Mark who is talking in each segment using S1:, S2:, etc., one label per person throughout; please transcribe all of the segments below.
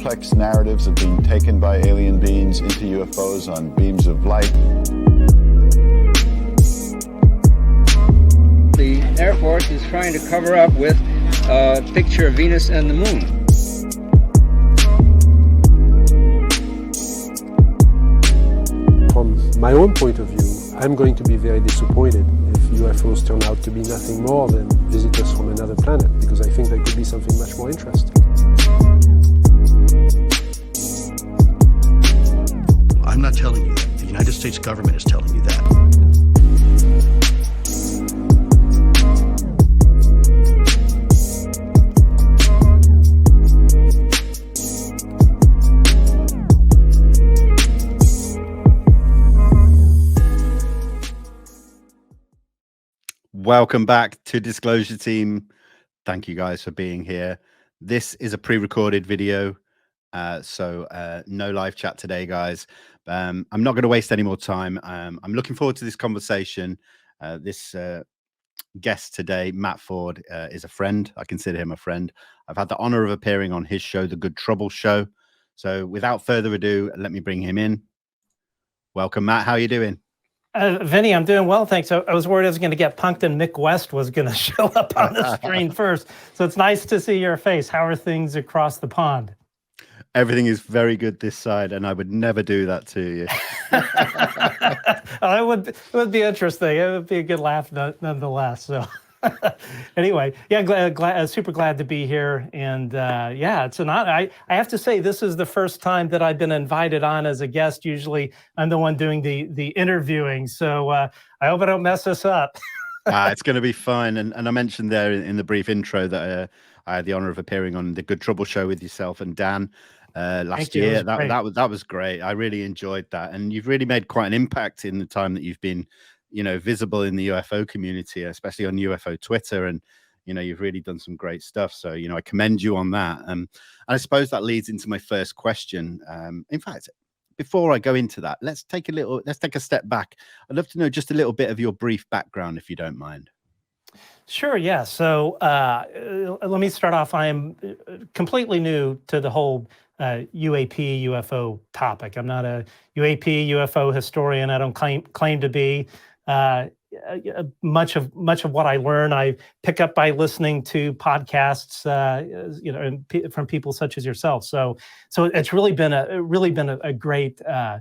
S1: complex narratives of being taken by alien beings into UFOs on beams of light.
S2: The Air Force is trying to cover up with a picture of Venus and the moon.
S3: From my own point of view, I'm going to be very disappointed if UFOs turn out to be nothing more than visitors from another planet, because I think there could be something much more interesting.
S4: I'm not telling you that. The United States government is telling you that.
S5: Welcome back to Disclosure Team. Thank you guys for being here. This is a pre-recorded video, so no live chat today, guys. I'm not going to waste any more time. I'm looking forward to this conversation. This guest today, Matt Ford, is a friend. I consider him a friend. I've had the honor of appearing on his show, The Good Trouble Show. So without further ado, let me bring him in. Welcome, Matt. How are you doing?
S6: Vinny, I'm doing well, thanks. I was worried I was going to get punked and Mick West was going to show up on the screen first. So it's nice to see your face. How are things across the pond?
S5: Everything is very good this side, and I would never do that to you.
S6: It would be interesting. It would be a good laugh nonetheless. So anyway, yeah, super glad to be here. And yeah, it's an honor. I have to say, this is the first time that I've been invited on as a guest. Usually I'm the one doing the interviewing. So I hope I don't mess this up.
S5: It's going to be fine. And I mentioned there in the brief intro that I had the honor of appearing on the Good Trouble Show with yourself and Dan last year. That was great. I really enjoyed that. And you've really made quite an impact in the time that you've been, visible in the UFO community, especially on UFO Twitter. And, you've really done some great stuff. So, I commend you on that. And I suppose that leads into my first question. In fact, before I go into that, let's take a step back. I'd love to know just a little bit of your brief background, if you don't mind.
S6: Sure, yeah. So let me start off. I am completely new to the whole UAP, UFO topic. I'm not a UAP, UFO historian. I don't claim to be. Much of what I learn, I pick up by listening to podcasts, from people such as yourself. So it's really been a great way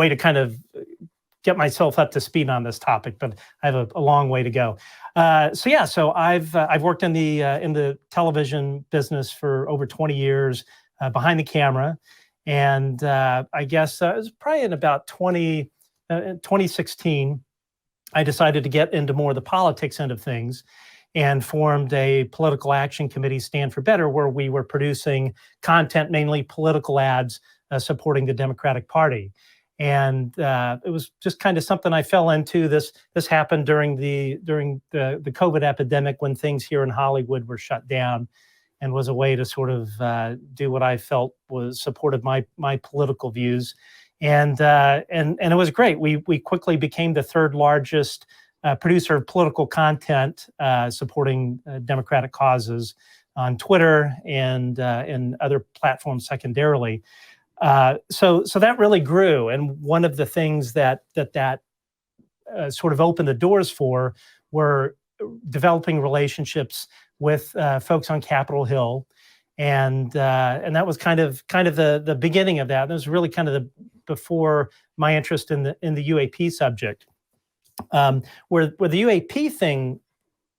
S6: to kind of get myself up to speed on this topic, but I have a long way to go. So I've worked in the television business for over 20 years behind the camera. And I guess it was probably in about 2016, I decided to get into more of the politics end of things and formed a political action committee, Stand for Better, where we were producing content, mainly political ads, supporting the Democratic Party. And it was just kind of something I fell into. This happened during the COVID epidemic, when things here in Hollywood were shut down, and was a way to sort of do what I felt was supported my political views, and it was great. We quickly became the third largest producer of political content supporting Democratic causes on Twitter and other platforms secondarily. So that really grew, and one of the things that sort of opened the doors for were developing relationships with folks on Capitol Hill, and that was kind of the beginning of that. And it was really kind of before my interest in the UAP subject, where the UAP thing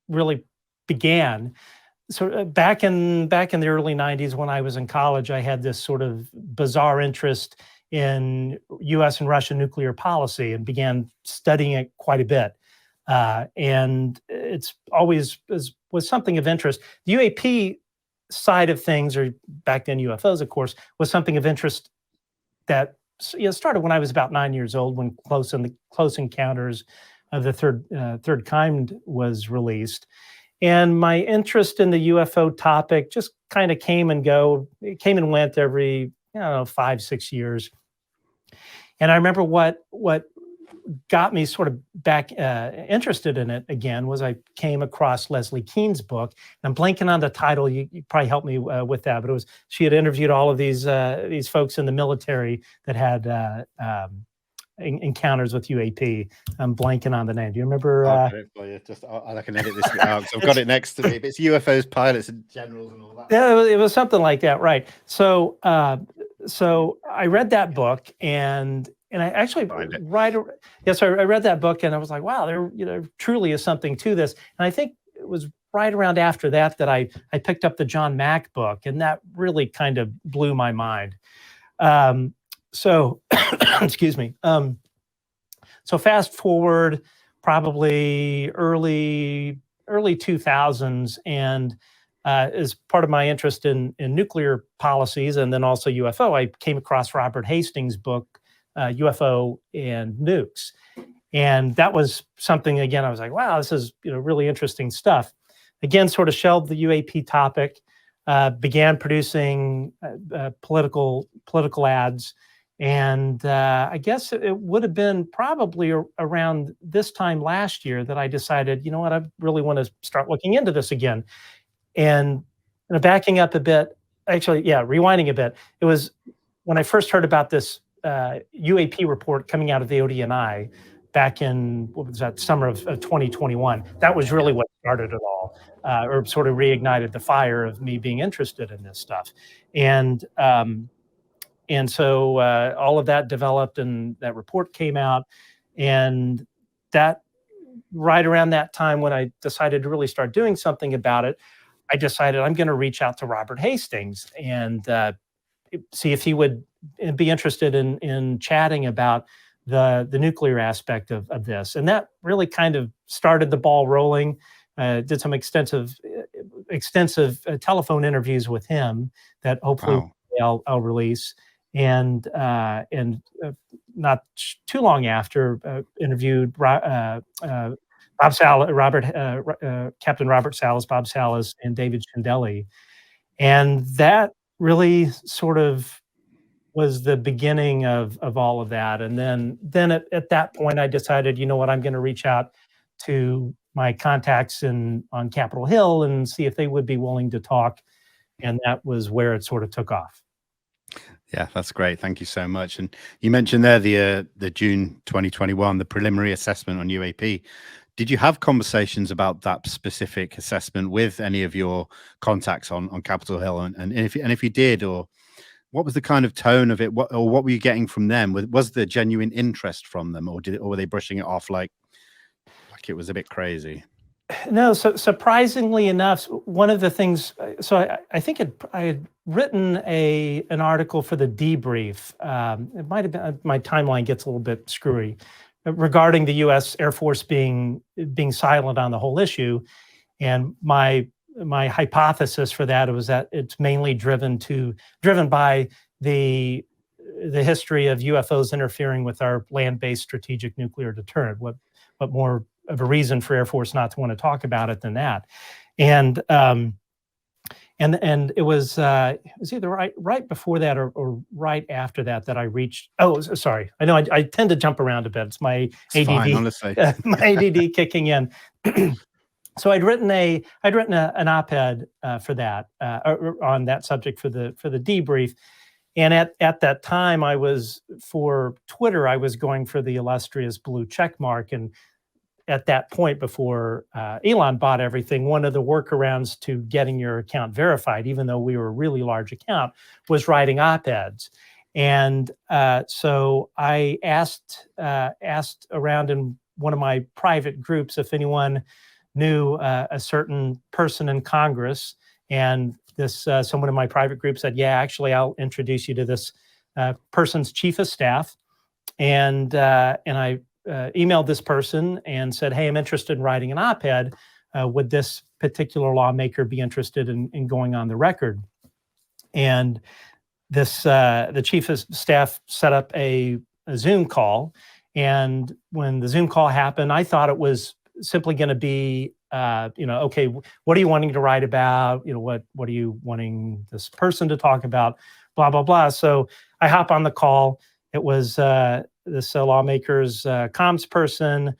S6: really began. So back in the early 90s, when I was in college, I had this sort of bizarre interest in U.S. and Russian nuclear policy and began studying it quite a bit. And it's always was something of interest. The UAP side of things, or back then UFOs, of course, was something of interest that started when I was about 9 years old, when Close Encounters of the Third Kind was released. And my interest in the UFO topic just kind of came and went every 5-6 years. And I remember what got me sort of back interested in it again was I came across Leslie Kean's book. And I'm blanking on the title. You probably helped me with that, but she had interviewed all of these folks in the military that had encounters with UAP. I'm blanking on the name. Do you remember?
S5: I'll get it for you. I can edit this out. I've got it next to me. But it's UFOs, pilots, and generals, and all that.
S6: Yeah, it was something like that, right? So, so I read that book, and I actually I read that book, and I was like, wow, there truly is something to this. And I think it was right around after that that I picked up the John Mack book, and that really kind of blew my mind. So, excuse me. So fast forward probably early 2000s, and as part of my interest in nuclear policies and then also UFO, I came across Robert Hastings' book, UFO and Nukes. And that was something, again, I was like, wow, this is really interesting stuff. Again, sort of shelved the UAP topic, began producing political ads. And I guess it would have been probably around this time last year that I decided, you know what, I really want to start looking into this again. And backing up a bit, actually, yeah, rewinding a bit, it was when I first heard about this UAP report coming out of the ODNI back in, what was that, summer of 2021. That was really what started it all, or sort of reignited the fire of me being interested in this stuff. And so all of that developed, and that report came out. And that, right around that time when I decided to really start doing something about it, I decided I'm going to reach out to Robert Hastings and see if he would be interested in chatting about the nuclear aspect of this. And that really kind of started the ball rolling. Did some extensive telephone interviews with him that hopefully I'll release. And not too long after, interviewed Captain Robert Salas, Bob Salas, and David Chindelli. And that really sort of was the beginning of all of that. And then at that point, I decided, you know what, I'm going to reach out to my contacts on Capitol Hill and see if they would be willing to talk. And that was where it sort of took off.
S5: Yeah, that's great. Thank you so much. And you mentioned there the June 2021, the preliminary assessment on UAP. Did you have conversations about that specific assessment with any of your contacts on Capitol Hill? And if you did, or what was the kind of tone of it? What were you getting from them? Was there genuine interest from them, or were they brushing it off like it was a bit crazy?
S6: No, so surprisingly enough, one of the things, so I think I had written an article for the debrief. It might have been, my timeline gets a little bit screwy, regarding the U.S. Air Force being silent on the whole issue. And my hypothesis for that was that it's mainly driven by the history of UFOs interfering with our land-based strategic nuclear deterrent. What more of a reason for Air Force not to want to talk about it than that? And it was either right before that or right after that I reached. Oh, sorry. I know I tend to jump around a bit. It's my ADD.
S5: Fine, honestly.
S6: My ADD kicking in. So I'd written an op-ed for that on that subject for the debrief. And at that time, for Twitter, I was going for the illustrious blue check mark. And at that point, before Elon bought everything, one of the workarounds to getting your account verified, even though we were a really large account, was writing op-eds. And so I asked around in one of my private groups if anyone knew a certain person in Congress. And this someone in my private group said, yeah, actually, I'll introduce you to this person's chief of staff. And I emailed this person and said, hey, I'm interested in writing an op-ed. Would this particular lawmaker be interested in going on the record? And the chief of staff set up a Zoom call. And when the Zoom call happened, I thought it was simply going to be, okay, what are you wanting to write about? What are you wanting this person to talk about? Blah, blah, blah. So I hop on the call. It was this lawmaker's comms person,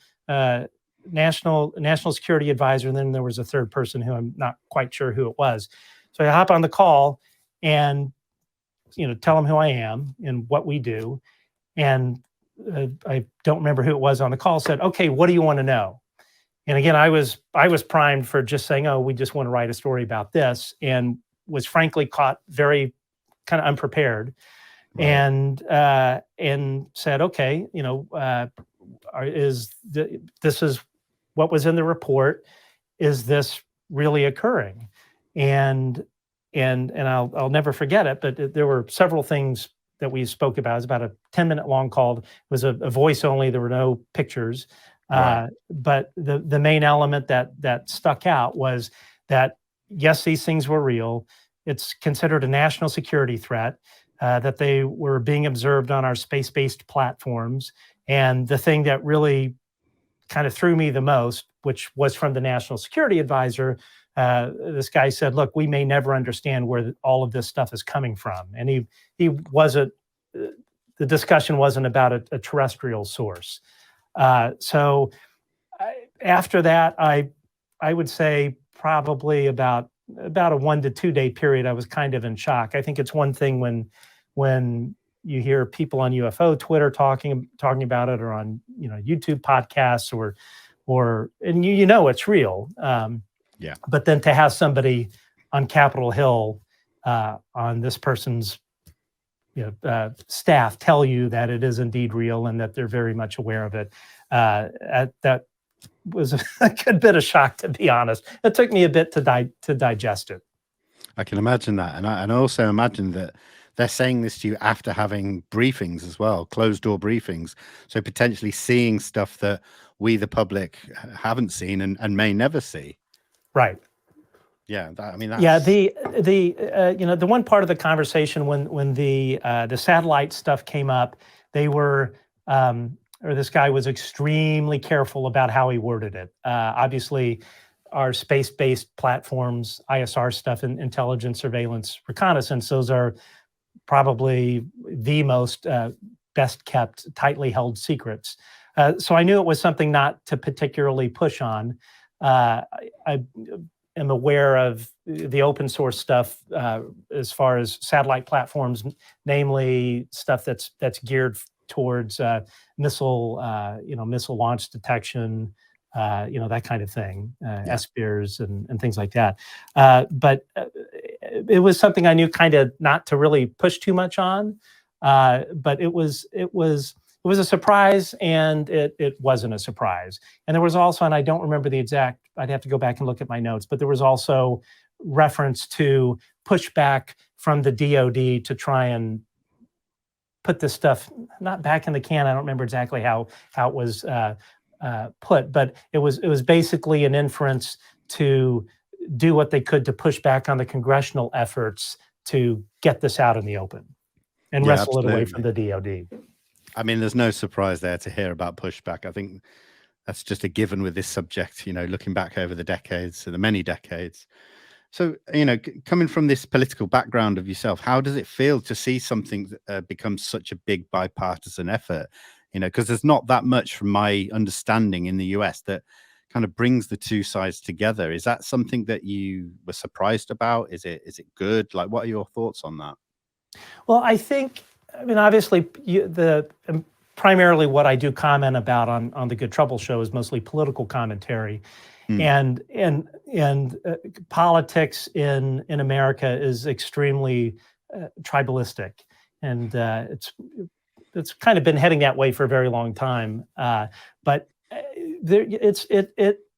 S6: national security advisor, and then there was a third person who I'm not quite sure who it was. So I hop on the call and tell them who I am and what we do. And I don't remember who it was on the call, said, "Okay, what do you want to know?" And again, I was primed for just saying, "Oh, we just want to write a story about this," and was frankly caught very kind of unprepared. Right. And said, "Okay, this is what was in the report. Is this really occurring?" And I'll never forget it, but there were several things that we spoke about. It was about a 10-minute long call. It was a voice only. There were no pictures. Right. But the main element that stuck out was that, yes, these things were real. It's considered a national security threat, that they were being observed on our space-based platforms. And the thing that really kind of threw me the most, which was from the National Security Advisor, this guy said, "Look, we may never understand where all of this stuff is coming from." And he wasn't, the discussion wasn't about a terrestrial source. So after that, I would say probably about a 1 to 2 day period, I was kind of in shock. I think it's one thing when you hear people on UFO Twitter talking about it, or on YouTube podcasts, or and it's real.
S5: Yeah.
S6: But then to have somebody on Capitol Hill, on this person's staff, tell you that it is indeed real and that they're very much aware of it, that was a good bit of shock, to be honest. It took me a bit to digest it.
S5: I can imagine that, and I also imagine that they're saying this to you after having briefings as well, closed door briefings, so potentially seeing stuff that we, the public, haven't seen and may never see.
S6: Right.
S5: Yeah, that's...
S6: the one part of the conversation when the satellite stuff came up, they were or this guy was extremely careful about how he worded it. Obviously, our space-based platforms, ISR stuff, and intelligence, surveillance, reconnaissance, those are probably the most best kept, tightly held secrets. So I knew it was something not to particularly push on. I am aware of the open source stuff as far as satellite platforms, namely stuff that's geared towards missile launch detection, that kind of thing, SBIRs and things like that. But it was something I knew kind of not to really push too much on. But it was a surprise, and it wasn't a surprise. And there was also, and I don't remember the exact, I'd have to go back and look at my notes, but there was also reference to pushback from the DoD to try and put this stuff not back in the can. I don't remember exactly how it was put, but it was basically an inference to do what they could to push back on the congressional efforts to get this out in the open and wrestle it away from the DoD.
S5: I mean, there's no surprise there to hear about pushback. I think that's just a given with this subject, looking back over the decades, the many decades. So, coming from this political background of yourself, how does it feel to see something become such a big bipartisan effort? Because there's not that much, from my understanding, in the US that kind of brings the two sides together. Is that something that you were surprised about? Is it good? Like, what are your thoughts on that?
S6: Well, obviously, primarily what I do comment about on the Good Trouble Show is mostly political commentary, and politics in America is extremely tribalistic, and it's kind of been heading that way for a very long time. But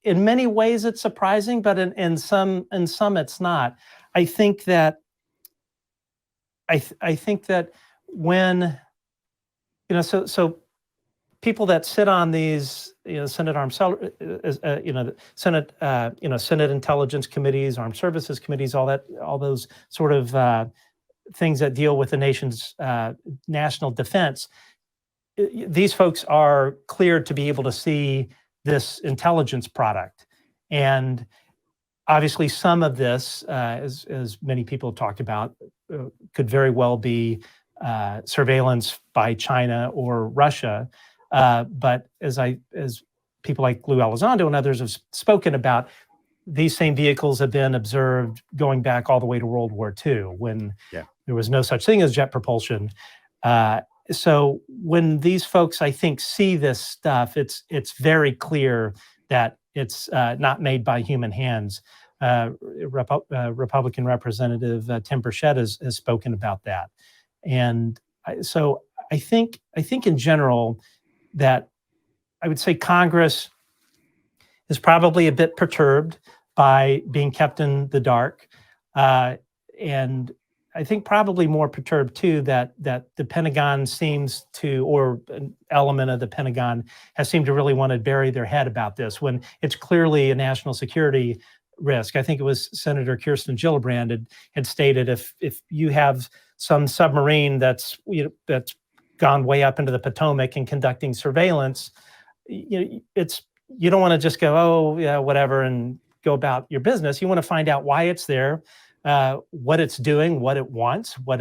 S6: in many ways it's surprising, but in some it's not. I think that when so people that sit on these Senate Senate Intelligence Committees, Armed Services Committees, all those sort of things that deal with the nation's national defense, these folks are cleared to be able to see this intelligence product. And obviously some of this, as many people have talked about, could very well be surveillance by China or Russia. But as people like Lou Elizondo and others have spoken about, these same vehicles have been observed going back all the way to World War II, when there was no such thing as jet propulsion. So when these folks, I think, see this stuff, it's very clear that it's not made by human hands. Republican Representative Tim Burchett has spoken about that, and so I think in general that I would say Congress is probably a bit perturbed by being kept in the dark, and I think probably more perturbed too that the Pentagon seems to, or an element of the Pentagon has seemed to really want to bury their head about this when it's clearly a national security risk. I think it was Senator Kirsten Gillibrand had stated, if you have some submarine that's gone way up into the Potomac and conducting surveillance, you don't want to just go, oh yeah, whatever, and go about your business. You want to find out why it's there, what it's doing, what it wants, what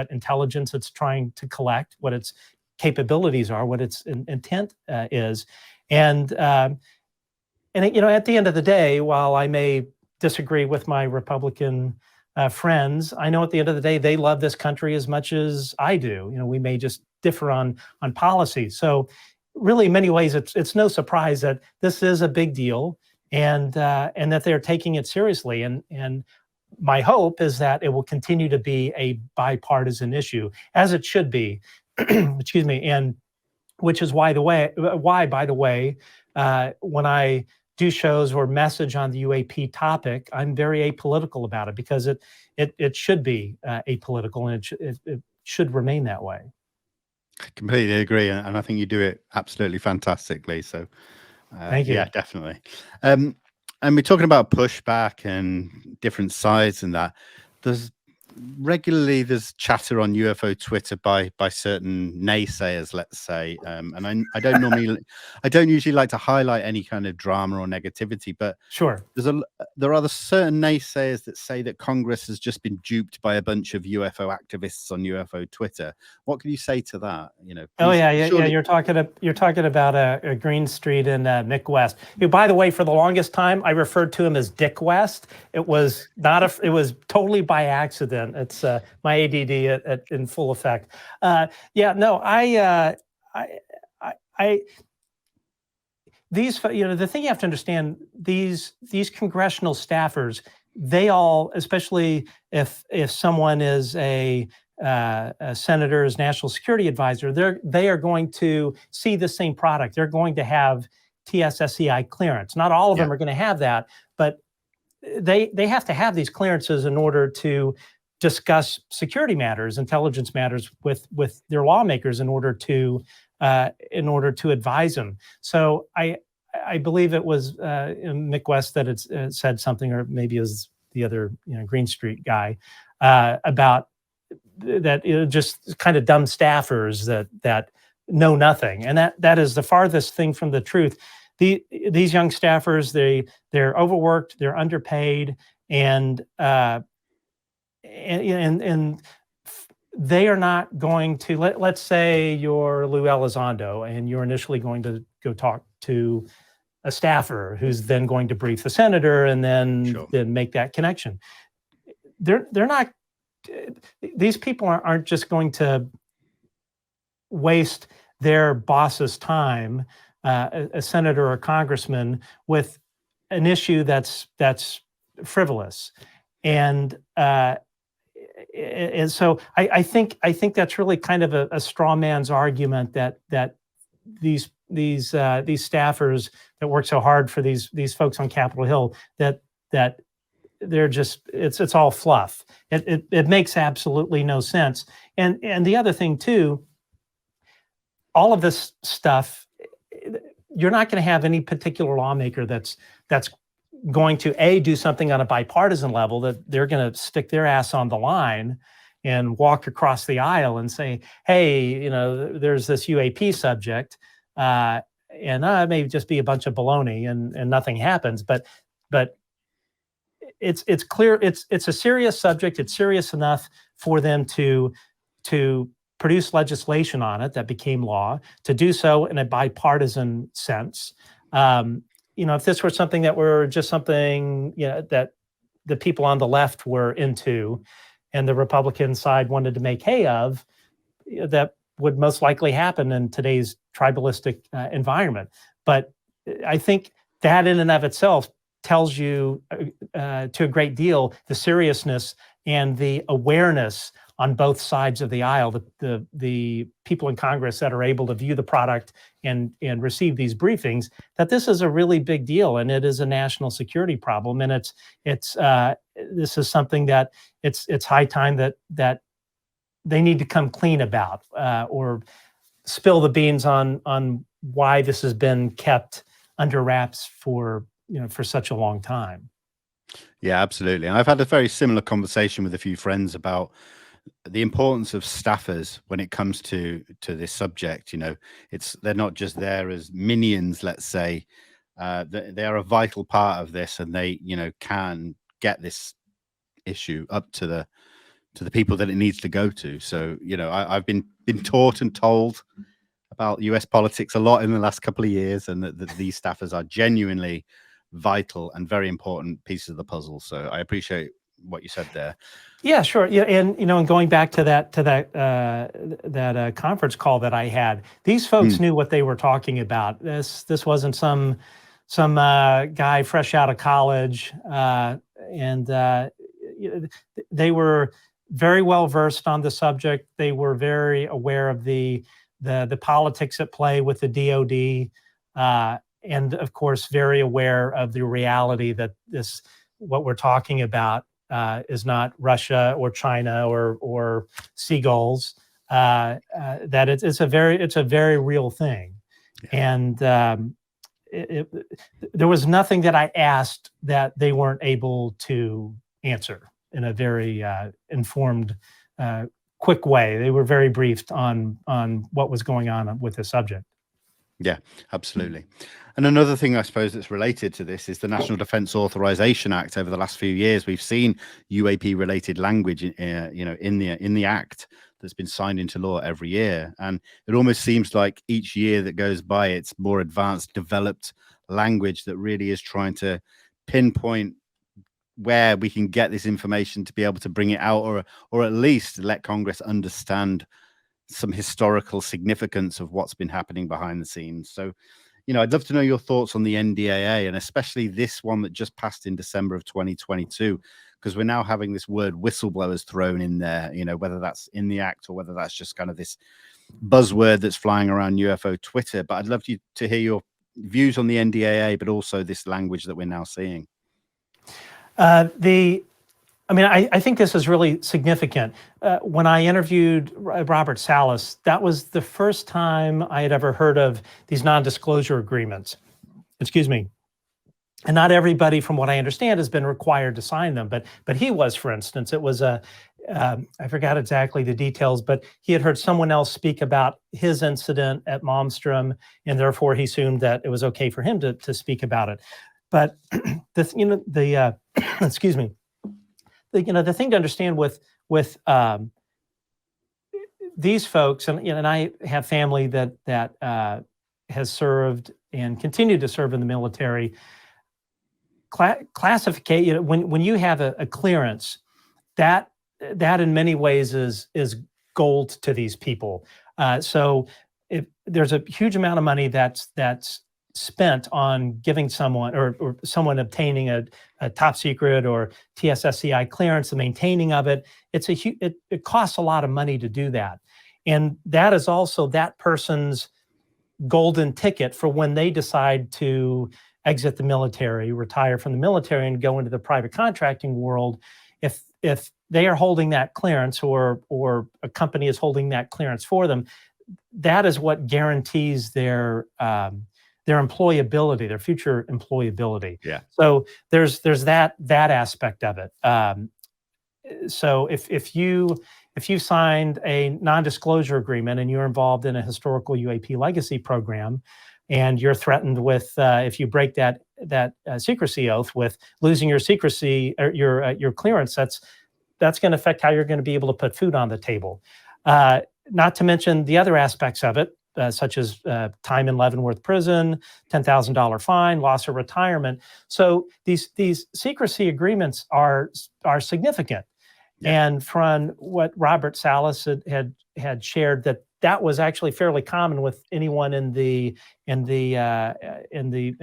S6: intelligence it's trying to collect, what its capabilities are, what its intent is, and at the end of the day, while I may disagree with my Republican friends, I know at the end of the day they love this country as much as I do. We may just differ on policy. So, really, in many ways, it's no surprise that this is a big deal, and that they're taking it seriously. And my hope is that it will continue to be a bipartisan issue, as it should be. Excuse me. And which is why, by the way, when I do shows or message on the UAP topic, I'm very apolitical about it, because it should be apolitical, and it should remain that way.
S5: I completely agree, and I think you do it absolutely fantastically. So,
S6: thank you.
S5: Yeah, definitely. And we're talking about pushback and different sides, and that there's chatter on UFO Twitter by certain naysayers, let's say, and I don't usually like to highlight any kind of drama or negativity, but
S6: sure,
S5: there are certain naysayers that say that Congress has just been duped by a bunch of UFO activists on UFO Twitter. What can you say to that?
S6: You're talking about a Greenstreet and Mick West, who, by the way, for the longest time I referred to him as Dick West. It was it was totally by accident. It's my ADD in full effect. The thing you have to understand, these congressional staffers, they all, especially if someone is a senator's national security advisor, they are going to see the same product. They're going to have TSSCI clearance. Not all of them are going to have that, but they have to have these clearances in order to discuss security matters, intelligence matters with their lawmakers in order to advise them. So I believe it was Mick West that had said something, or maybe it was the other Greenstreet guy, about that just kind of dumb staffers that know nothing, and that is the farthest thing from the truth. These young staffers, they're overworked, they're underpaid, and they are not going to, let's say you're Lou Elizondo and you're initially going to go talk to a staffer who's then going to brief the senator and then make that connection. They're not, these people aren't just going to waste their boss's time, a senator or a congressman, with an issue that's frivolous. And so I think that's really kind of a straw man's argument that these staffers that work so hard for these folks on Capitol Hill, that they're just, it's all fluff. It makes absolutely no sense. And the other thing too, all of this stuff, you're not going to have any particular lawmaker that's going to do something on a bipartisan level, that they're going to stick their ass on the line and walk across the aisle and say, hey, there's this UAP subject, and it may just be a bunch of baloney and nothing happens. But it's clear it's a serious subject. It's serious enough for them to to produce legislation on it that became law, to do so in a bipartisan sense. If this were something that were just something that the people on the left were into and the Republican side wanted to make hay of, that would most likely happen in today's tribalistic environment. But I think that in and of itself tells you to a great deal the seriousness and the awareness on both sides of the aisle, the people in Congress that are able to view the product and receive these briefings, that this is a really big deal and it is a national security problem. And this is something that it's high time that they need to come clean about or spill the beans on why this has been kept under wraps for such a long time.
S5: Yeah, absolutely. And I've had a very similar conversation with a few friends about the importance of staffers when it comes to this subject. They're not just there as minions, let's say. They are a vital part of this, and they can get this issue up to the people that it needs to go to. So I've been taught and told about US politics a lot in the last couple of years, and that these staffers are genuinely vital and very important pieces of the puzzle. So I appreciate what you said there.
S6: Yeah, sure. Yeah, and going back to that conference call that I had, these folks knew what they were talking about. This wasn't some guy fresh out of college, and they were very well versed on the subject. They were very aware of the politics at play with the DoD, and of course very aware of the reality that what we're talking about is not Russia or China or seagulls. That it's a very real thing, and there was nothing that I asked that they weren't able to answer in a very informed, quick way. They were very briefed on what was going on with the subject.
S5: Yeah, absolutely. And another thing I suppose that's related to this is the National Defense Authorization Act. Over the last few years, we've seen UAP related language, in the act that's been signed into law every year. And it almost seems like each year that goes by, it's more advanced, developed language that really is trying to pinpoint where we can get this information to be able to bring it out, or at least let Congress understand some historical significance of what's been happening behind the scenes. So, I'd love to know your thoughts on the NDAA, and especially this one that just passed in December of 2022, because we're now having this word whistleblowers thrown in there, whether that's in the act or whether that's just kind of this buzzword that's flying around UFO Twitter. But I'd love you to hear your views on the NDAA, but also this language that we're now seeing.
S6: I think this is really significant. When I interviewed Robert Salas, that was the first time I had ever heard of these non-disclosure agreements. Excuse me. And not everybody, from what I understand, has been required to sign them. But he was, for instance. It was I forgot exactly the details, but he had heard someone else speak about his incident at Malmstrom, and therefore he assumed that it was okay for him to speak about it. But excuse me. The thing to understand with these folks, and I have family that has served and continued to serve in the military. Classification, when you have a clearance, that in many ways is gold to these people. So if there's a huge amount of money that's spent on giving someone or someone obtaining a top secret or TSSCI clearance, the maintaining of it, it costs a lot of money to do that. And that is also that person's golden ticket for when they decide to exit the military, retire from the military, and go into the private contracting world. If they are holding that clearance or a company is holding that clearance for them, that is what guarantees their employability, their future employability.
S5: Yeah.
S6: So there's that aspect of it. So if you signed a non-disclosure agreement and you're involved in a historical UAP legacy program, and you're threatened with if you break that secrecy oath with losing your secrecy or your clearance, that's going to affect how you're going to be able to put food on the table. Not to mention the other aspects of it, such as time in Leavenworth prison, $10,000 fine, loss of retirement. So these secrecy agreements are significant. Yeah. And from what Robert Salas had shared, that was actually fairly common with anyone in the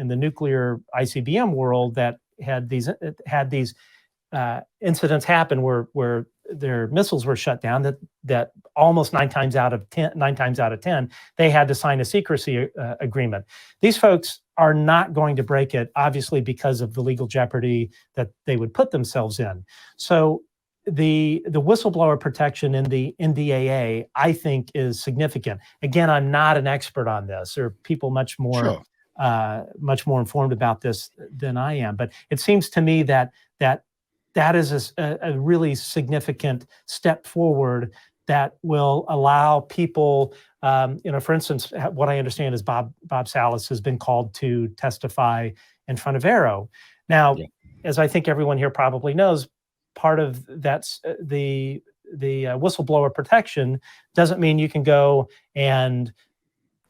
S6: nuclear ICBM world that had these incidents happen where their missiles were shut down, that almost 9 times out of 10 they had to sign a secrecy agreement. These folks are not going to break it, obviously, because of the legal jeopardy that they would put themselves in. So the whistleblower protection in the NDAA, I think, is significant. Again, I'm not an expert on this. There are people much more informed about this than I am. But it seems to me that is a really significant step forward that will allow people, for instance, what I understand is Bob Salas has been called to testify in front of Arrow. Now, as I think everyone here probably knows, part of that's the whistleblower protection doesn't mean you can go and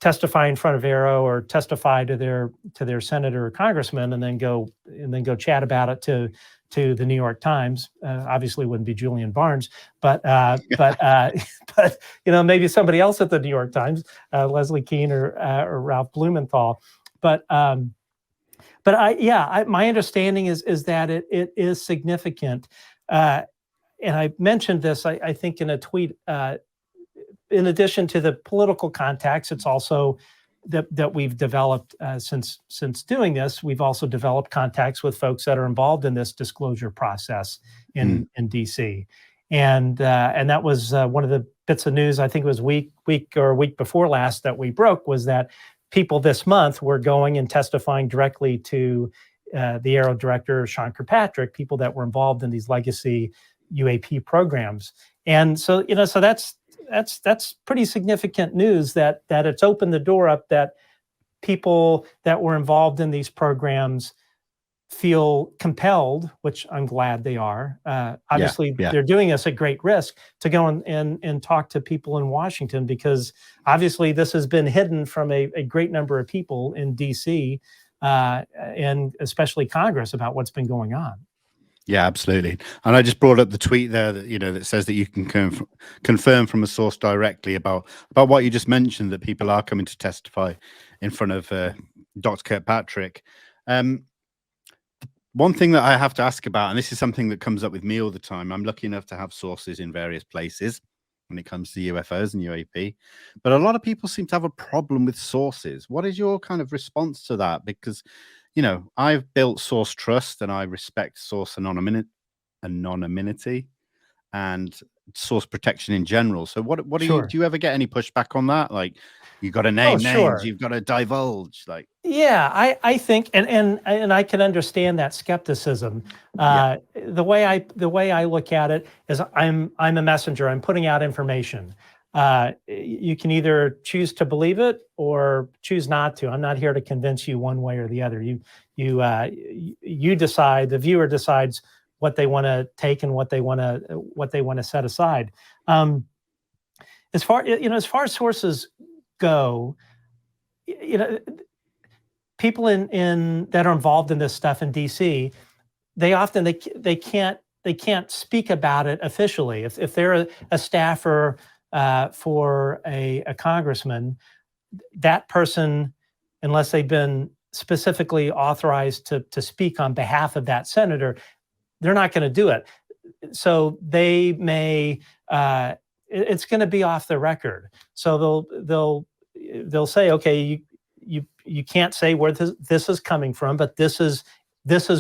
S6: testify in front of Arrow or testify to their senator or congressman and then go chat about it to the New York Times. Obviously, it wouldn't be Julian Barnes, but maybe somebody else at the New York Times, Leslie Kean or Ralph Blumenthal. But my understanding is that it is significant. And I mentioned this, I think, in a tweet. In addition to the political contacts, it's also that we've developed since doing this. We've also developed contacts with folks that are involved in this disclosure process in DC, and that was one of the bits of news. I think it was week before last that we broke, was that people this month were going and testifying directly to the Arrow director, Sean Kirkpatrick, people that were involved in these legacy UAP programs. And so, so that's pretty significant news that it's opened the door up, that people that were involved in these programs feel compelled, which I'm glad they are. Obviously, they're doing this at great risk to go and talk to people in Washington, because obviously this has been hidden from a great number of people in DC and especially Congress about what's been going on.
S5: Yeah, absolutely. And I just brought up the tweet there that that says that you can confirm from a source directly about what you just mentioned, that people are coming to testify in front of Dr. Kirkpatrick. One thing that I have to ask about, and this is something that comes up with me all the time, I'm lucky enough to have sources in various places when it comes to UFOs and UAP, but a lot of people seem to have a problem with sources. What is your kind of response to that? Because I've built source trust and I respect source anonymity and source protection in general. So what do you ever get any pushback on that? Like, you got to name names, you've got to divulge, like.
S6: Yeah, I think, and I can understand that skepticism. The way I look at it is I'm a messenger. I'm putting out information. You can either choose to believe it or choose not to. I'm not here to convince you one way or the other. You decide. The viewer decides what they want to take and what they want to set aside. As far as sources go, people that are involved in this stuff in DC, they can't speak about it officially. If they're a staffer for a congressman, that person, unless they've been specifically authorized to speak on behalf of that senator, they're not going to do it. So they may, it's going to be off the record. So they'll say, okay, you can't say where this is coming from, but this is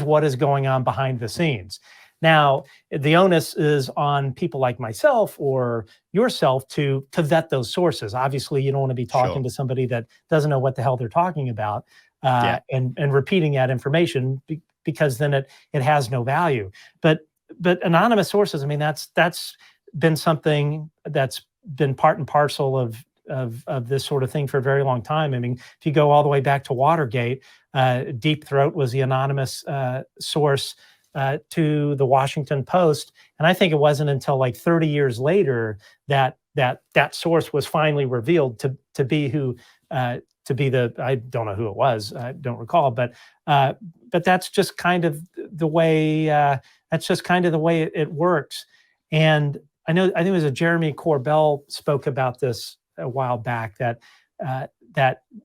S6: what is going on behind the scenes. Now, the onus is on people like myself or yourself to vet those sources. Obviously, you don't want to be talking to somebody that doesn't know what the hell they're talking about and repeating that information, because then it has no value. But anonymous sources, I mean, that's been something that's been part and parcel of this sort of thing for a very long time. I mean, if you go all the way back to Watergate, Deep Throat was the anonymous source to the Washington Post. And I think it wasn't until like 30 years later that that source was finally revealed to be who to be the, I don't know who it was, I don't recall, but that's just kind of the way it works. And I think it was Jeremy Corbell spoke about this a while back, that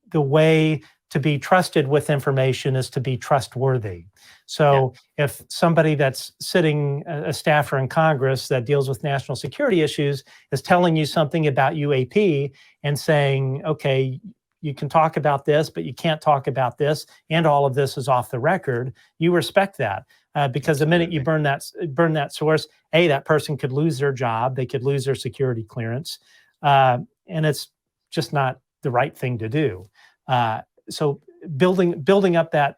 S6: the way to be trusted with information is to be trustworthy. So if somebody that's sitting, a staffer in Congress that deals with national security issues, is telling you something about UAP and saying, okay, you can talk about this, but you can't talk about this, and all of this is off the record, you respect that. Because the minute you burn that source, that person could lose their job, they could lose their security clearance, and it's just not the right thing to do. So building up that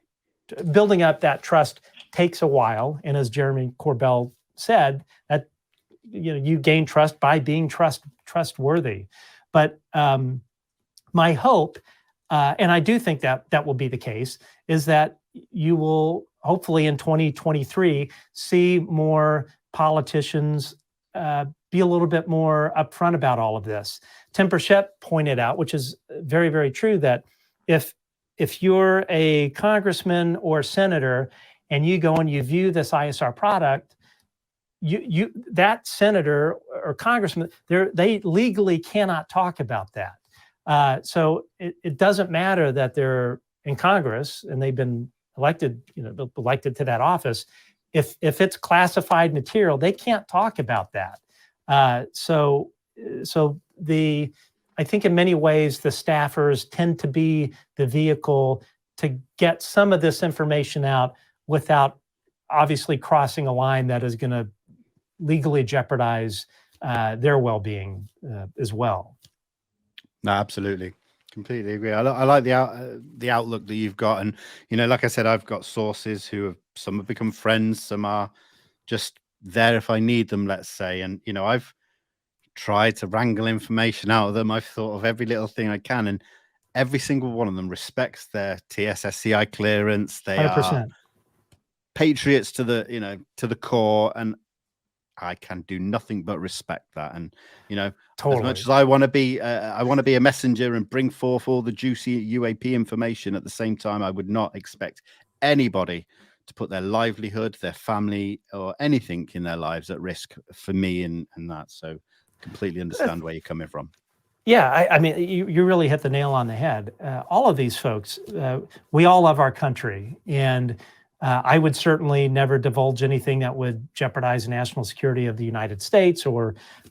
S6: trust takes a while, and as Jeremy Corbell said, that you gain trust by being trustworthy. But my hope, and I do think that will be the case, is that you will hopefully in 2023 see more politicians be a little bit more upfront about all of this. Tim Burchett pointed out, which is very, very true, that if you're a congressman or senator and you go and you view this ISR product, that senator or congressman, they legally cannot talk about that. So it doesn't matter that they're in Congress and they've been elected to that office. If it's classified material, they can't talk about that. I think in many ways the staffers tend to be the vehicle to get some of this information out without obviously crossing a line that is going to legally jeopardize their well-being as well.
S5: No, absolutely. Completely agree. I like the outlook that you've got. And, like I said, I've got sources some have become friends, some are just there if I need them, let's say. And, I've tried to wrangle information out of them. I've thought of every little thing I can, and every single one of them respects their TSSCI clearance. They 100%. Are patriots to the core, and I can do nothing but respect that. And totally. As much as I want to be a messenger and bring forth all the juicy UAP information, at the same time I would not expect anybody to put their livelihood, their family, or anything in their lives at risk for me and that. So completely understand where you're coming from.
S6: Yeah, I mean, you really hit the nail on the head. All of these folks, we all love our country, and I would certainly never divulge anything that would jeopardize the national security of the United States,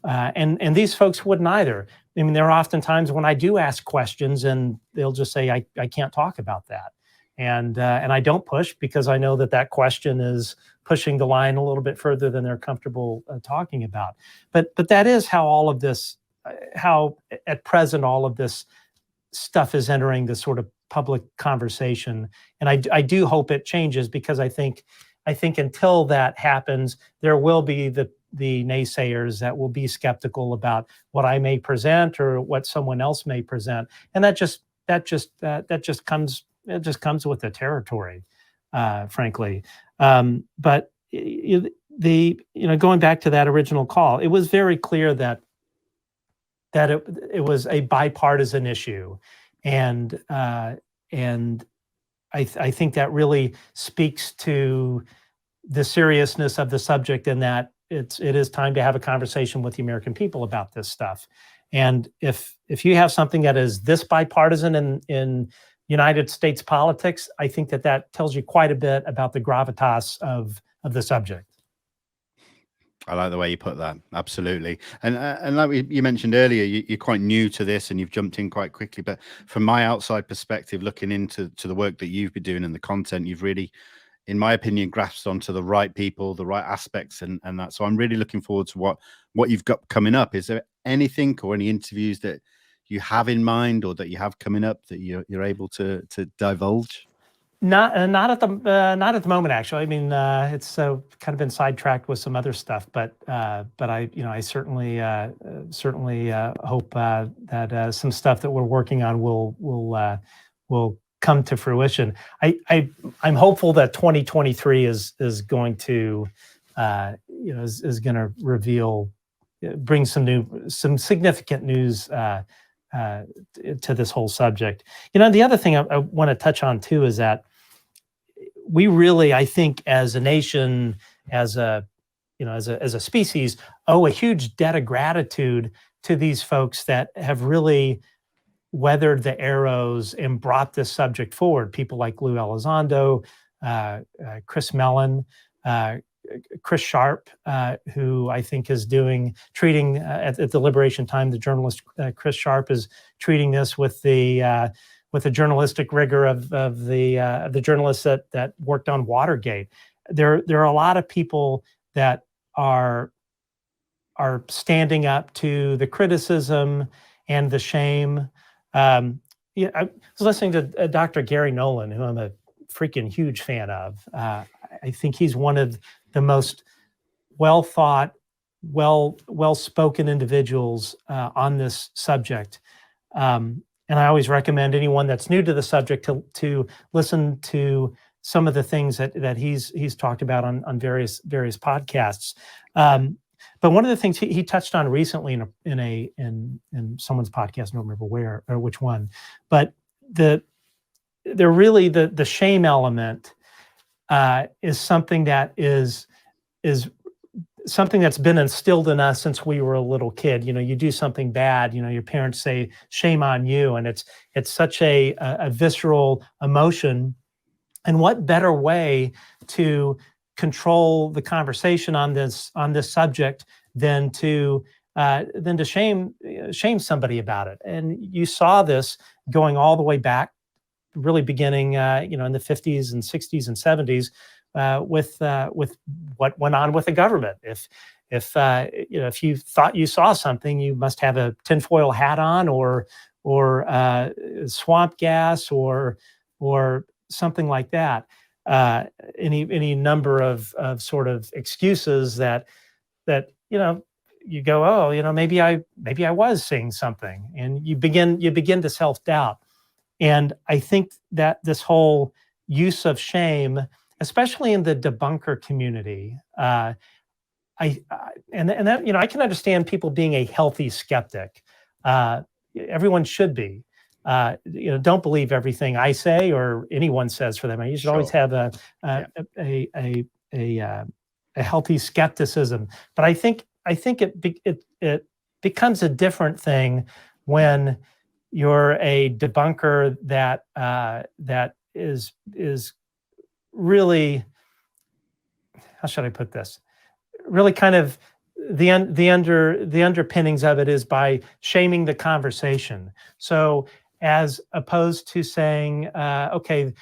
S6: and these folks wouldn't either. I mean, there are often times when I do ask questions, and they'll just say, "I can't talk about that," and I don't push, because I know that question is pushing the line a little bit further than they're comfortable talking about. But that is how all of this, how at present all of this stuff is entering the sort of public conversation, and I do hope it changes, because I think until that happens, there will be the naysayers that will be skeptical about what I may present or what someone else may present, and that just comes with the territory, frankly. But going back to that original call, it was very clear that it was a bipartisan issue. And I think that really speaks to the seriousness of the subject, and that it is time to have a conversation with the American people about this stuff. And if you have something that is this bipartisan in United States politics, I think that tells you quite a bit about the gravitas of the subject.
S5: I like the way you put that. Absolutely. And like you mentioned earlier, you're quite new to this and you've jumped in quite quickly. But from my outside perspective, looking into the work that you've been doing and the content, you've really, in my opinion, grasped onto the right people, the right aspects and that. So I'm really looking forward to what you've got coming up. Is there anything or any interviews that you have in mind or that you have coming up that you're able to divulge?
S6: Not at the moment, actually. I mean, it's kind of been sidetracked with some other stuff, but I certainly hope that some stuff that we're working on will come to fruition. I'm hopeful that 2023 is going to is going to reveal bring some significant news to this whole subject. The other thing I want to touch on too is that we really, I think, as a nation, as a species, owe a huge debt of gratitude to these folks that have really weathered the arrows and brought this subject forward. People like Lou Elizondo, Chris Mellon, Chris Sharp, who I think is treating at the Liberation Time, the journalist Chris Sharp is treating this with the journalistic rigor of the journalists that worked on Watergate. There are a lot of people that are standing up to the criticism and the shame. I was listening to Dr. Gary Nolan, who I'm a freaking huge fan of. I think he's one of the most well-thought, well-spoken individuals on this subject. And I always recommend anyone that's new to the subject to listen to some of the things that he's talked about on various podcasts. But one of the things he touched on recently in someone's podcast, I don't remember where or which one, but the shame element is something that is something that's been instilled in us since we were a little kid. You do something bad, your parents say, shame on you. And it's such a visceral emotion. And what better way to control the conversation on this subject than to shame somebody about it. And you saw this going all the way back, really beginning in the 50s and 60s and 70s with what went on with the government. If you thought you saw something, you must have a tinfoil hat on or swamp gas or something like that. Any number of sort of excuses that you go, oh, maybe I was seeing something, and you begin to self-doubt. And I think that this whole use of shame, especially in the debunker community, I can understand people being a healthy skeptic. Everyone should be. Don't believe everything I say or anyone says for them. You should always have a healthy skepticism. But I think it becomes a different thing when you're a debunker that is really, how should I put this? Really kind of the underpinnings of it is by shaming the conversation. So as opposed to saying, we're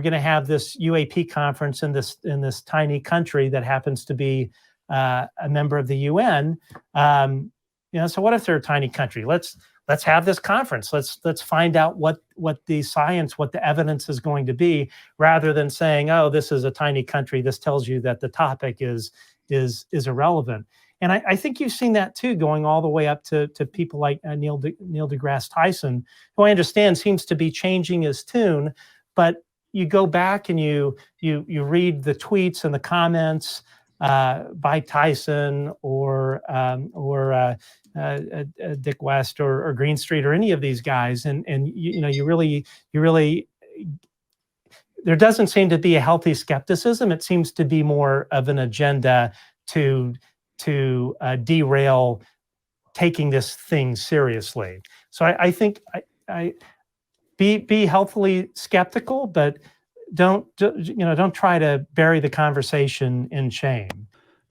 S6: going to have this UAP conference in this tiny country that happens to be a member of the UN. So what if they're a tiny country? Let's have this conference. Let's find out what the science, what the evidence is going to be, rather than saying, oh, this is a tiny country. This tells you that the topic is irrelevant. And I think you've seen that too, going all the way up to people like Neil deGrasse Tyson, who I understand seems to be changing his tune. But you go back and you read the tweets and the comments by Tyson or Dick West or Greenstreet or any of these guys, and you really there doesn't seem to be a healthy skepticism. It seems to be more of an agenda to derail taking this thing seriously. So I think I be healthily skeptical, but don't try to bury the conversation in shame.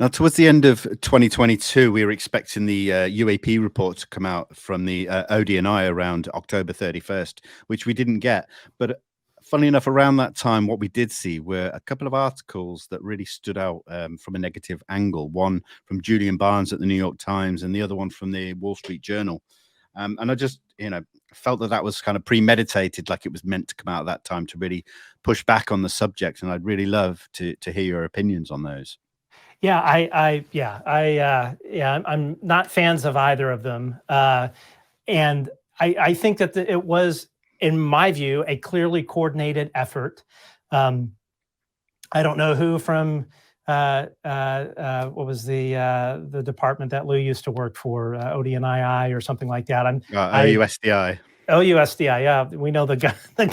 S5: Now, towards the end of 2022, we were expecting the UAP report to come out from the ODNI around October 31st, which we didn't get. But funnily enough, around that time, what we did see were a couple of articles that really stood out from a negative angle. One from Julian Barnes at the New York Times and the other one from the Wall Street Journal. And I just, felt that was kind of premeditated, like it was meant to come out at that time to really push back on the subject. And I'd really love to hear your opinions on those.
S6: Yeah, I'm not fans of either of them. And I think that it was, in my view, a clearly coordinated effort. I don't know who from what was the department that Lou used to work for, ODNII or something like that.
S5: OUSDI.
S6: OUSDI, yeah. We know the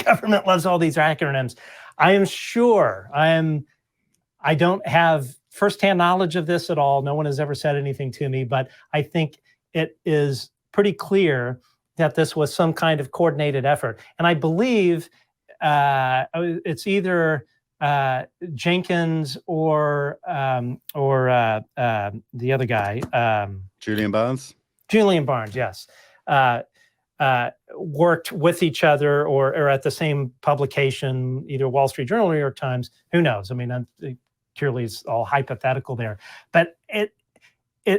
S6: government loves all these acronyms. I am sure, I don't have firsthand knowledge of this at all. No one has ever said anything to me, but I think it is pretty clear that this was some kind of coordinated effort. And I believe it's either Jenkins or the other guy.
S5: Julian Barnes?
S6: Julian Barnes, yes. Worked with each other or at the same publication, either Wall Street Journal or New York Times. Who knows? I mean, purely it's all hypothetical there. But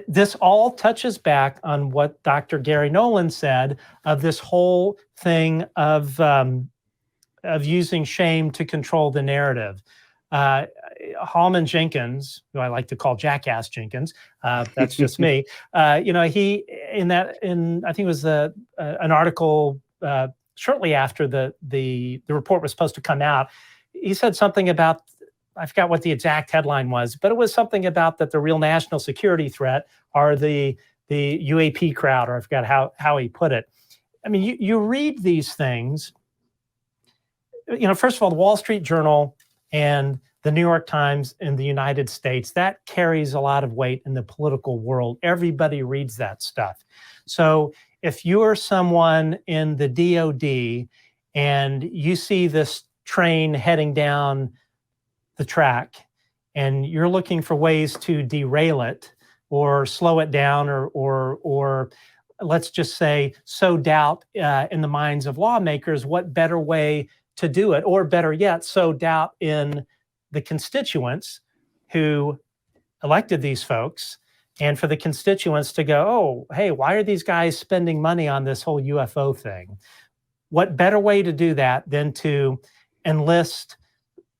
S6: this all touches back on what Dr. Gary Nolan said of this whole thing of using shame to control the narrative. Hallman Jenkins, who I like to call Jackass Jenkins, that's just me. He I think it was an article shortly after the report was supposed to come out. He said something about, I forgot what the exact headline was, but it was something about that the real national security threat are the UAP crowd, or I forgot how he put it. I mean, you read these things. First of all, the Wall Street Journal and the New York Times in the United States, that carries a lot of weight in the political world. Everybody reads that stuff. So if you're someone in the DOD and you see this train heading down the track and you're looking for ways to derail it or slow it down or let's just say sow doubt in the minds of lawmakers, what better way to do it, or better yet, sow doubt in the constituents who elected these folks, and for the constituents to go, oh, hey, why are these guys spending money on this whole UFO thing? What better way to do that than to enlist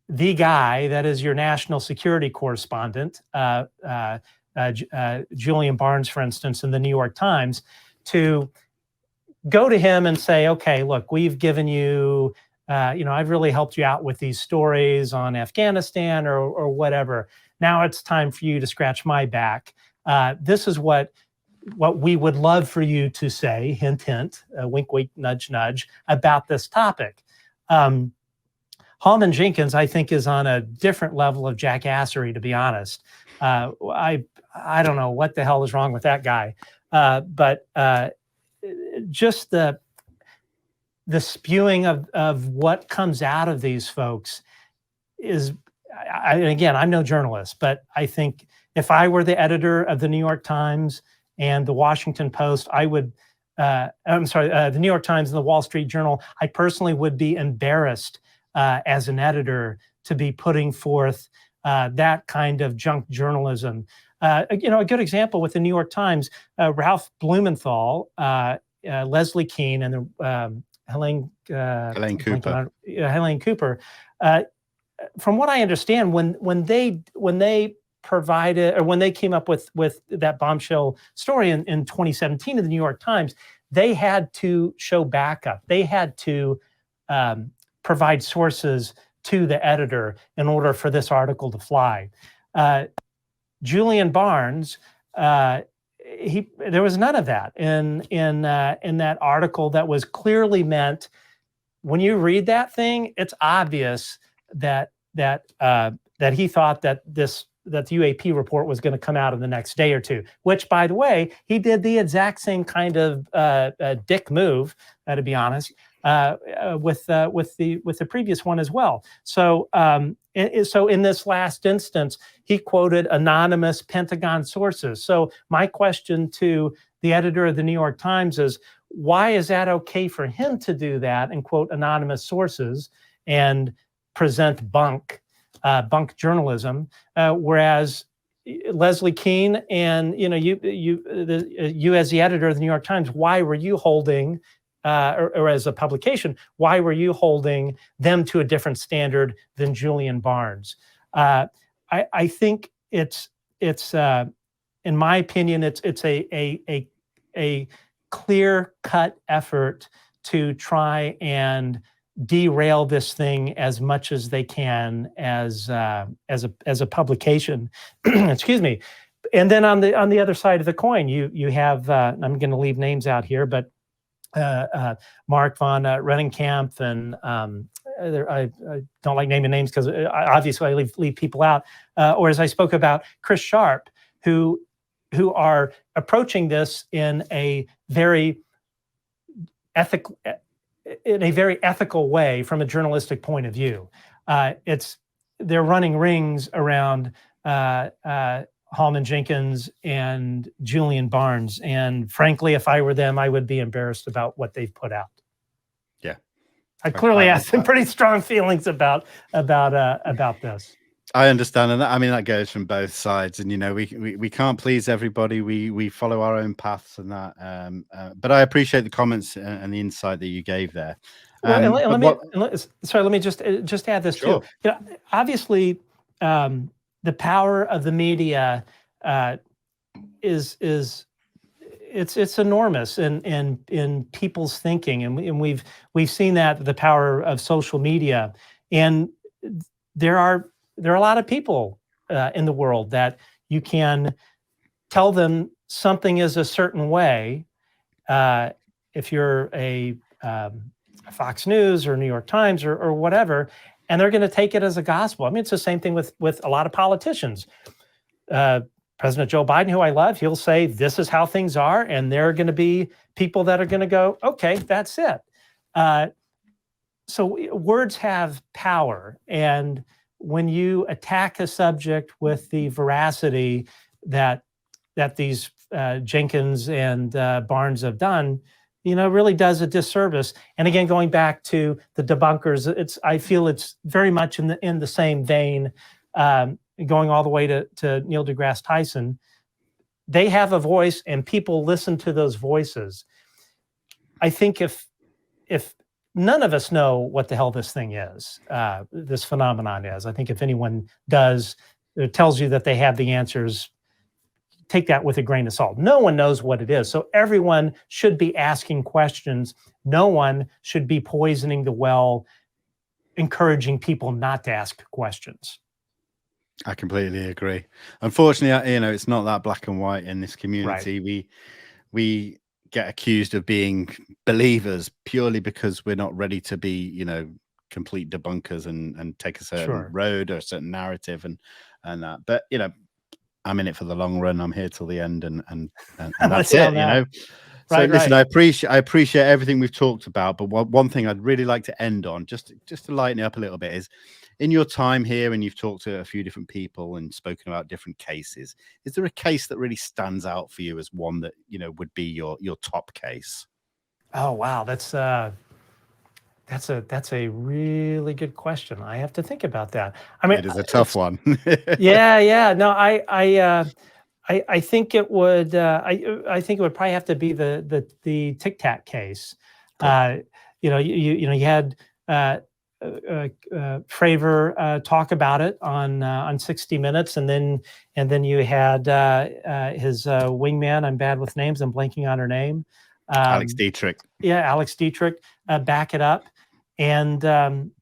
S6: the guy that is your national security correspondent, Julian Barnes, for instance, in the New York Times, to go to him and say, okay, look, we've given you, I've really helped you out with these stories on Afghanistan or whatever. Now it's time for you to scratch my back. This is what we would love for you to say, hint, hint, wink, wink, nudge, nudge, about this topic. Hallman Jenkins, I think, is on a different level of jackassery, to be honest. I don't know what the hell is wrong with that guy. But just the spewing of what comes out of these folks is, again, I'm no journalist, but I think if I were the editor of the New York Times and the Washington Post, I would, the New York Times and the Wall Street Journal, I personally would be embarrassed as an editor to be putting forth that kind of junk journalism. A good example with the New York Times, Ralph Blumenthal, Leslie Kean, and Helene Cooper. Helene Cooper. From what I understand, when they provided, or when they came up with that bombshell story in 2017 in the New York Times, they had to show backup. They had to provide sources to the editor in order for this article to fly. Julian Barnes, there was none of that in that article. That was clearly meant. When you read that thing, it's obvious that he thought that the UAP report was going to come out in the next day or two. Which, by the way, he did the exact same kind of dick move, to be honest, with the previous one as well. So in this last instance, he quoted anonymous Pentagon sources. So my question to the editor of the New York Times is, why is that okay for him to do that and quote anonymous sources and present bunk journalism, whereas Leslie Kean and you as the editor of the New York Times, why were you holding, or as a publication, why were you holding them to a different standard than Julian Barnes? I think it's in my opinion, it's a clear-cut effort to try and derail this thing as much as they can as a publication. Excuse me. And then on the other side of the coin, you have I'm going to leave names out here, but Mark von Rennenkamp and I don't like naming names because obviously I leave people out. Or as I spoke about, Chris Sharp, who are approaching this in a very ethical way from a journalistic point of view. They're running rings around Hallman Jenkins and Julian Barnes, and frankly, if I were them, I would be embarrassed about what they've put out.
S5: Yeah,
S6: I clearly have some pretty strong feelings about this.
S5: I understand, and that goes from both sides. And we can't please everybody. We follow our own paths, and that. But I appreciate the comments and the insight that you gave there.
S6: Let me just add this too. Obviously, the power of the media is it's enormous in people's thinking, and we've seen that, the power of social media, and there are a lot of people in the world that you can tell them something is a certain way. If you're a Fox News or New York Times or whatever, and they're going to take it as a gospel. I mean, it's the same thing with a lot of politicians. President Joe Biden, who I love, he'll say, this is how things are. And there are going to be people that are going to go, okay, that's it. So words have power. And when you attack a subject with the veracity that these Jenkins and Barnes have done, really does a disservice. And again, going back to the debunkers, I feel it's very much in the same vein, going all the way to Neil deGrasse Tyson. They have a voice, and people listen to those voices. I think if none of us know what the hell this thing is, this phenomenon is, I think if anyone does, it tells you that they have the answers. Take that with a grain of salt. No one knows what it is. So everyone should be asking questions. No one should be poisoning the well, encouraging people not to ask questions.
S5: I completely agree. Unfortunately, it's not that black and white in this community. Right. We get accused of being believers purely because we're not ready to be, complete debunkers and take a certain road or a certain narrative and that. But, I'm in it for the long run. I'm here till the end, and that's it. So listen, I appreciate everything we've talked about. But one thing I'd really like to end on, just to lighten it up a little bit, is in your time here, and you've talked to a few different people and spoken about different cases. Is there a case that really stands out for you as one that would be your top case?
S6: Oh wow, that's a really good question. I have to think about that. I mean,
S5: it is a tough one.
S6: Yeah. No, I think it would. I think it would probably have to be the Tic Tac case. Cool. You had Fravor talk about it on 60 Minutes, and then you had his wingman. I'm bad with names. I'm blanking on her name.
S5: Alex Dietrich.
S6: Yeah, Alex Dietrich back it up. And and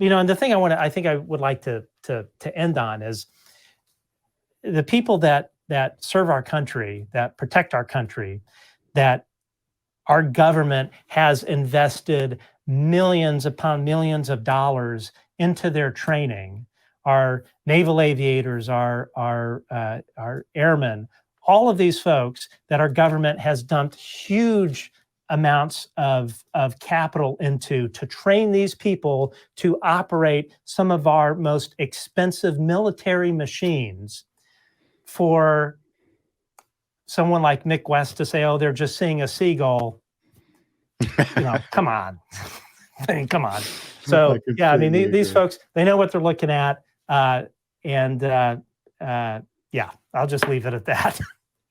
S6: the thing I think I would like to end on is the people that serve our country, that protect our country, that our government has invested millions upon millions of dollars into their training. Our naval aviators, our airmen, all of these folks that our government has dumped huge amounts of capital into to train these people to operate some of our most expensive military machines. For someone like Mick West to say, oh, they're just seeing a seagull, come on. Come on. So, yeah, I mean, these folks, they know what they're looking at. Yeah, I'll just leave it at that.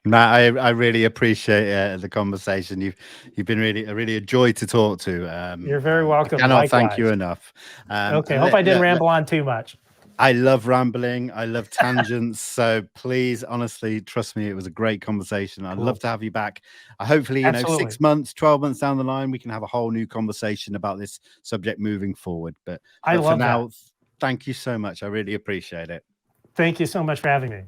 S5: Matt, I really appreciate the conversation. You've been really a joy to talk to.
S6: You're very welcome.
S5: I cannot thank you enough.
S6: Okay, hope I didn't ramble on too much.
S5: I love rambling. I love tangents. So please, honestly, trust me, it was a great conversation. I'd love to have you back. Hopefully, you know, 6 months, 12 months down the line, we can have a whole new conversation about this subject moving forward. But
S6: I love
S5: for now,
S6: that.
S5: thank you so much. I really appreciate it.
S6: Thank you so much for having me.